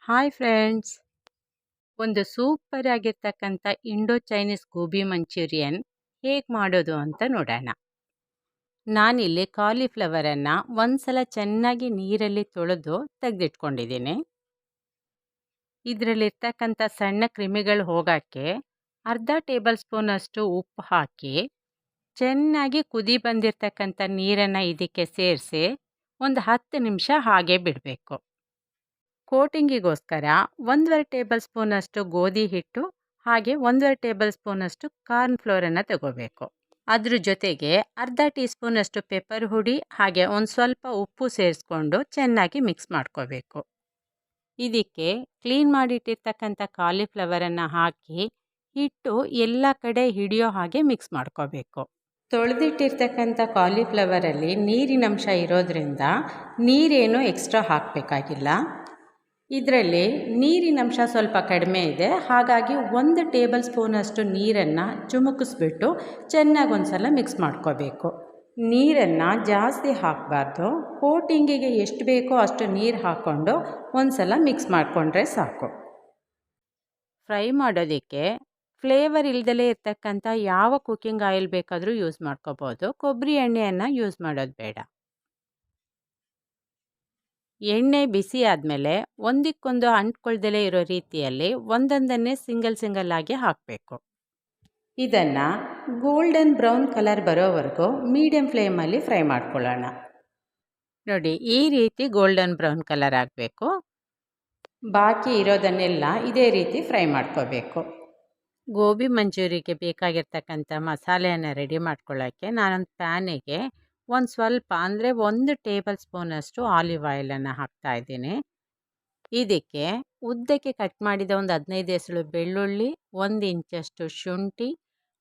Hi friends, ಒಂದು super ಆಗಿರ್ತಕ್ಕಂಥ Indo Chinese gobi manchurian ಹೇಗೆ ಮಾಡೋದು ಅಂತ ನೋಡೋಣ. ನಾನಿಲ್ಲಿ ಕಾಲಿಫ್ಲವರನ್ನು ಒಂದ್ಸಲ ಚೆನ್ನಾಗಿ ನೀರಲ್ಲಿ ತೊಳೆದು ತೆಗೆದಿಟ್ಕೊಂಡಿದ್ದೀನಿ. ಇದರಲ್ಲಿರ್ತಕ್ಕಂಥ ಸಣ್ಣ ಕ್ರಿಮಿಗಳು ಹೋಗೋಕ್ಕೆ ಅರ್ಧ ಟೇಬಲ್ ಸ್ಪೂನಷ್ಟು ಉಪ್ಪು ಹಾಕಿ ಚೆನ್ನಾಗಿ ಕುದಿ ಬಂದಿರತಕ್ಕಂಥ ನೀರನ್ನು ಇದಕ್ಕೆ ಸೇರಿಸಿ ಒಂದು 10 ನಿಮಿಷ ಹಾಗೆ ಬಿಡಬೇಕು. ಕೋಟಿಂಗಿಗೋಸ್ಕರ 1.5 ಟೇಬಲ್ ಸ್ಪೂನಷ್ಟು ಗೋಧಿ ಹಿಟ್ಟು ಹಾಗೆ 1.5 ಟೇಬಲ್ ಸ್ಪೂನಷ್ಟು ಕಾರ್ನ್ ಫ್ಲೋರನ್ನು ತಗೋಬೇಕು. ಅದ್ರ ಜೊತೆಗೆ ಅರ್ಧ ಟೀ ಸ್ಪೂನಷ್ಟು ಪೆಪ್ಪರ್ ಹುಡಿ ಹಾಗೆ ಒಂದು ಸ್ವಲ್ಪ ಉಪ್ಪು ಸೇರಿಸ್ಕೊಂಡು ಚೆನ್ನಾಗಿ ಮಿಕ್ಸ್ ಮಾಡ್ಕೋಬೇಕು. ಇದಕ್ಕೆ ಕ್ಲೀನ್ ಮಾಡಿಟ್ಟಿರ್ತಕ್ಕಂಥ ಕಾಲಿಫ್ಲವರನ್ನು ಹಾಕಿ ಹಿಟ್ಟು ಎಲ್ಲ ಕಡೆ ಹಿಡಿಯೋ ಹಾಗೆ ಮಿಕ್ಸ್ ಮಾಡ್ಕೋಬೇಕು. ತೊಳೆದಿಟ್ಟಿರ್ತಕ್ಕಂಥ ಕಾಲಿಫ್ಲವರಲ್ಲಿ ನೀರಿನಂಶ ಇರೋದ್ರಿಂದ ನೀರೇನು ಎಕ್ಸ್ಟ್ರಾ ಹಾಕಬೇಕಾಗಿಲ್ಲ. ಇದರಲ್ಲಿ ನೀರಿನಂಶ ಸ್ವಲ್ಪ ಕಡಿಮೆ ಇದೆ, ಹಾಗಾಗಿ 1 ಟೇಬಲ್ ಸ್ಪೂನಷ್ಟು ನೀರನ್ನು ಚುಮುಕಿಸ್ಬಿಟ್ಟು ಚೆನ್ನಾಗಿ ಒಂದ್ಸಲ ಮಿಕ್ಸ್ ಮಾಡ್ಕೋಬೇಕು. ನೀರನ್ನು ಜಾಸ್ತಿ ಹಾಕಬಾರ್ದು. ಕೋಟಿಂಗಿಗೆ ಎಷ್ಟು ಬೇಕೋ ಅಷ್ಟು ನೀರು ಹಾಕ್ಕೊಂಡು ಒಂದ್ಸಲ ಮಿಕ್ಸ್ ಮಾಡಿಕೊಂಡ್ರೆ ಸಾಕು. ಫ್ರೈ ಮಾಡೋದಕ್ಕೆ ಫ್ಲೇವರ್ ಇಲ್ದಲೇ ಇರ್ತಕ್ಕಂಥ ಯಾವ ಕುಕ್ಕಿಂಗ್ ಆಯಿಲ್ ಬೇಕಾದರೂ ಯೂಸ್ ಮಾಡ್ಕೋಬೋದು. ಕೊಬ್ಬರಿ ಎಣ್ಣೆಯನ್ನು ಯೂಸ್ ಮಾಡೋದು ಬೇಡ. ಎಣ್ಣೆ ಬಿಸಿ ಆದಮೇಲೆ ಒಂದಕ್ಕೊಂದು ಅಂಟ್ಕೊಳ್ದಲೇ ಇರೋ ರೀತಿಯಲ್ಲಿ ಒಂದೊಂದನ್ನೇ ಸಿಂಗಲ್ ಆಗಿ ಹಾಕಬೇಕು. ಇದನ್ನು ಗೋಲ್ಡನ್ ಬ್ರೌನ್ ಕಲರ್ ಬರೋವರೆಗೂ ಮೀಡಿಯಂ ಫ್ಲೇಮಲ್ಲಿ ಫ್ರೈ ಮಾಡ್ಕೊಳ್ಳೋಣ. ನೋಡಿ, ಈ ರೀತಿ ಗೋಲ್ಡನ್ ಬ್ರೌನ್ ಕಲರ್ ಆಗಬೇಕು. ಬಾಕಿ ಇರೋದನ್ನೆಲ್ಲ ಇದೇ ರೀತಿ ಫ್ರೈ ಮಾಡ್ಕೋಬೇಕು. ಗೋಬಿ ಮಂಚೂರಿಗೆ ಬೇಕಾಗಿರ್ತಕ್ಕಂಥ ಮಸಾಲೆಯನ್ನು ರೆಡಿ ಮಾಡ್ಕೊಳ್ಳೋಕ್ಕೆ ನಾನೊಂದು ಪ್ಯಾನಿಗೆ ಒಂದು ಸ್ವಲ್ಪ ಅಂದರೆ 1 ಟೇಬಲ್ ಸ್ಪೂನಷ್ಟು ಆಲಿವ್ ಆಯಿಲನ್ನು ಹಾಕ್ತಾಯಿದ್ದೀನಿ. ಇದಕ್ಕೆ ಉದ್ದಕ್ಕೆ ಕಟ್ ಮಾಡಿದ ಒಂದು 15 ಎಸಳು ಬೆಳ್ಳುಳ್ಳಿ, 1 ಇಂಚಷ್ಟು ಶುಂಠಿ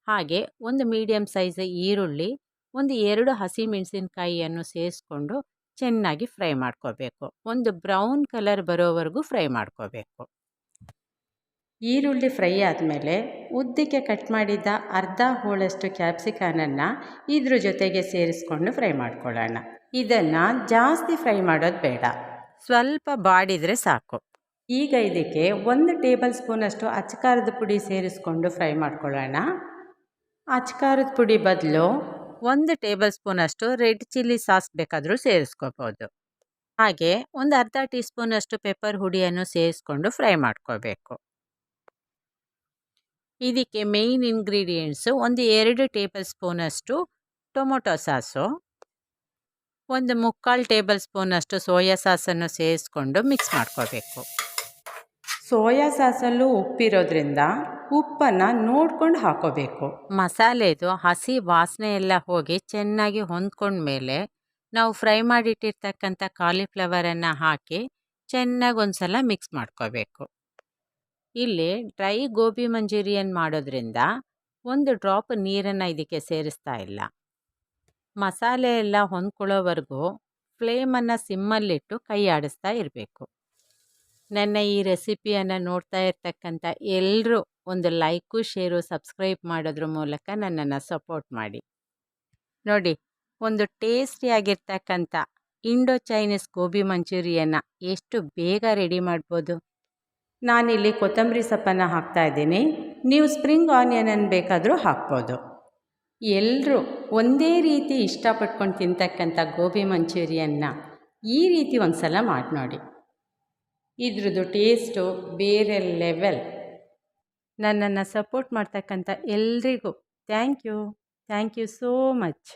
ಹಾಗೆ ಒಂದು ಮೀಡಿಯಮ್ ಸೈಜ್ ಈರುಳ್ಳಿ, ಒಂದು 2 ಹಸಿಮೆಣಸಿನಕಾಯಿಯನ್ನು ಸೇರಿಸ್ಕೊಂಡು ಚೆನ್ನಾಗಿ ಫ್ರೈ ಮಾಡ್ಕೋಬೇಕು. ಒಂದು ಬ್ರೌನ್ ಕಲರ್ ಬರೋವರೆಗೂ ಫ್ರೈ ಮಾಡ್ಕೋಬೇಕು. ಈರುಳ್ಳಿ ಫ್ರೈ ಆದಮೇಲೆ ಉದ್ದಕ್ಕೆ ಕಟ್ ಮಾಡಿದ ಅರ್ಧ ಹೋಳಷ್ಟು ಕ್ಯಾಪ್ಸಿಕನನ್ನು ಇದ್ರ ಜೊತೆಗೆ ಸೇರಿಸ್ಕೊಂಡು ಫ್ರೈ ಮಾಡ್ಕೊಳ್ಳೋಣ. ಇದನ್ನು ಜಾಸ್ತಿ ಫ್ರೈ ಮಾಡೋದು ಬೇಡ, ಸ್ವಲ್ಪ ಬಾಡಿದರೆ ಸಾಕು. ಈಗ ಇದಕ್ಕೆ 1 ಟೇಬಲ್ ಸ್ಪೂನಷ್ಟು ಅಚ್ಚಕಾರದ ಪುಡಿ ಸೇರಿಸ್ಕೊಂಡು ಫ್ರೈ ಮಾಡ್ಕೊಳ್ಳೋಣ. ಅಚ್ಚಕಾರದ ಪುಡಿ ಬದಲು 1 ಟೇಬಲ್ ಸ್ಪೂನಷ್ಟು ರೆಡ್ ಚಿಲ್ಲಿ ಸಾಸ್ ಬೇಕಾದರೂ ಸೇರಿಸ್ಕೋಬೋದು. ಹಾಗೆ ಒಂದು ಅರ್ಧ ಟೀ ಸ್ಪೂನಷ್ಟು ಪೆಪ್ಪರ್ ಹುಡಿಯನ್ನು ಸೇರಿಸ್ಕೊಂಡು ಫ್ರೈ ಮಾಡ್ಕೋಬೇಕು. ಇದಕ್ಕೆ ಮೇಯ್ನ್ ಇಂಗ್ರೀಡಿಯೆಂಟ್ಸು ಒಂದು 2 ಟೇಬಲ್ ಸ್ಪೂನಷ್ಟು ಟೊಮೊಟೊ ಸಾಸು, ಒಂದು 3/4 ಟೇಬಲ್ ಸ್ಪೂನಷ್ಟು ಸೋಯಾ ಸಾಸನ್ನು ಸೇರಿಸ್ಕೊಂಡು ಮಿಕ್ಸ್ ಮಾಡ್ಕೋಬೇಕು. ಸೋಯಾ ಸಾಸಲ್ಲೂ ಉಪ್ಪಿರೋದ್ರಿಂದ ಉಪ್ಪನ್ನು ನೋಡ್ಕೊಂಡು ಹಾಕೋಬೇಕು. ಮಸಾಲೆದು ಹಸಿ ವಾಸನೆ ಎಲ್ಲ ಹೋಗಿ ಚೆನ್ನಾಗಿ ಹೊಂದ್ಕೊಂಡ್ಮೇಲೆ ನಾವು ಫ್ರೈ ಮಾಡಿಟ್ಟಿರ್ತಕ್ಕಂಥ ಕಾಲಿಫ್ಲವರನ್ನು ಹಾಕಿ ಚೆನ್ನಾಗಿ ಒಂದ್ಸಲ ಮಿಕ್ಸ್ ಮಾಡ್ಕೋಬೇಕು. ಇಲ್ಲಿ ಡ್ರೈ ಗೋಬಿ ಮಂಚೂರಿಯನ್ ಮಾಡೋದ್ರಿಂದ 1 ಡ್ರಾಪ್ ನೀರನ್ನು ಇದಕ್ಕೆ ಸೇರಿಸ್ತಾ ಇಲ್ಲ. ಮಸಾಲೆ ಎಲ್ಲ ಹೊಂದ್ಕೊಳ್ಳೋವರೆಗೂ ಫ್ಲೇಮನ್ನು ಸಿಮ್ಮಲ್ಲಿಟ್ಟು ಕೈ ಆಡಿಸ್ತಾ ಇರಬೇಕು. ನನ್ನ ಈ ರೆಸಿಪಿಯನ್ನು ನೋಡ್ತಾ ಇರ್ತಕ್ಕಂಥ ಎಲ್ಲರೂ ಒಂದು ಲೈಕು ಶೇರು ಸಬ್ಸ್ಕ್ರೈಬ್ ಮಾಡೋದ್ರ ಮೂಲಕ ನನ್ನನ್ನು ಸಪೋರ್ಟ್ ಮಾಡಿ. ನೋಡಿ, ಒಂದು ಟೇಸ್ಟಿಯಾಗಿರ್ತಕ್ಕಂಥ ಇಂಡೋ ಚೈನೀಸ್ ಗೋಬಿ ಮಂಚೂರಿಯನ್ನು ಎಷ್ಟು ಬೇಗ ರೆಡಿ ಮಾಡ್ಬೋದು. ನಾನಿಲ್ಲಿ ಕೊತ್ತಂಬರಿ ಸೊಪ್ಪನ್ನು ಹಾಕ್ತಾಯಿದ್ದೀನಿ. ನೀವು ಸ್ಪ್ರಿಂಗ್ ಆನಿಯನನ್ನು ಬೇಕಾದರೂ ಹಾಕ್ಬೋದು. ಎಲ್ಲರೂ ಒಂದೇ ರೀತಿ ಇಷ್ಟಪಟ್ಕೊಂಡು ತಿಂತಕ್ಕಂಥ ಗೋಬಿ ಮಂಚೂರಿಯನ್ನ ಈ ರೀತಿ ಒಂದು ಸಲ ಮಾಡಿ ನೋಡಿ. ಇದ್ರದ್ದು ಟೇಸ್ಟು ಬೇರೆ ಲೆವೆಲ್. ನನ್ನನ್ನು ಸಪೋರ್ಟ್ ಮಾಡ್ತಕ್ಕಂಥ ಎಲ್ರಿಗೂ ಥ್ಯಾಂಕ್ ಯು ಸೋ ಮಚ್.